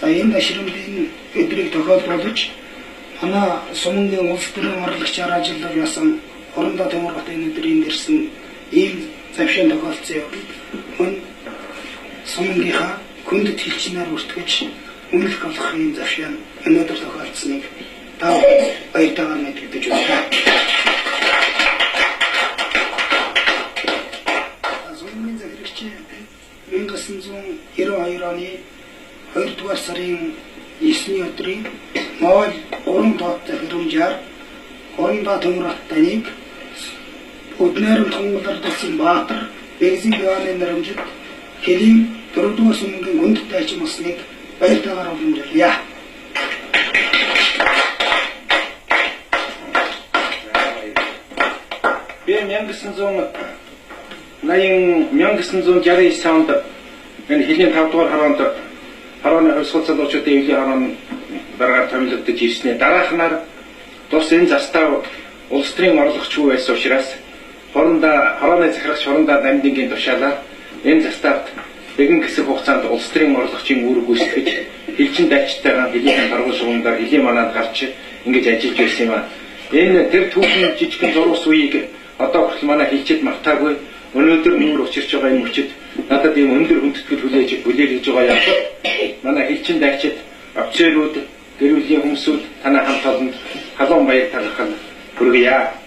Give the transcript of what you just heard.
энэ дашрамын өдрийг тохиолдуулж манай Сумынгийн улс төрийн орлагчаар ажиллаж байсан Орондоо Төмөргөт энэ өдрийн дэрсэн ийм завшаан тохиолдсон явдал мөн Сумынгийнхаа хүндэт хэлчнээр бүртгэж үнэлэх болох ийм завшаан өнөөдөр тохиолдсныг та баяртайгаар мэдгэж байна. Сумын захирагч 1992 оны 2 дугаар сарын 9-ний өдрийн Моол уран тооттой хөрөмжаар Орондоо Төмөргөт таныг Өднөрөнд тунгалдсан Баатар Бэзин Яваны нэрмжид хэлийн 4 дугаар Сумынгийн хүндэт дайчин болсныг баяртайгаар уламжлая. Би 1969 онд энэ хэлийн 5 дугаар харооны хувьсгал залуучуудын эвлийн хараан дараагаар томилогдож ирснээр дараахнаар тус энэ застав улс төрийн орлогчгүй байсан учраас харооны захирагч Орондоо Намдингийн тушаалаар энэ заставт нэгэн хэсэг хугацаанд улс төрийн орлогчийн үүрэг гүйцэтгэж хэлчин дайчтайгаа хэлийн даргуул шугамдаар хэлийн манад гарч ингэж ажиллаж байсан юм а. Энэ тэр түүхэн жижигхэн зурус үеийг одоо хүртэл манай хэлчихэд мартаагүй. Өнөөдөр нүүр учирч байгаа юм хүчит надад ийм өндөр хүндэтгэл хүлээж байгаа юм. Манай хэлчин дайчид, офицерууд, гэр бүлийн хүмүүсүүд танай хамт олонд халуун баяр талархал хүргье.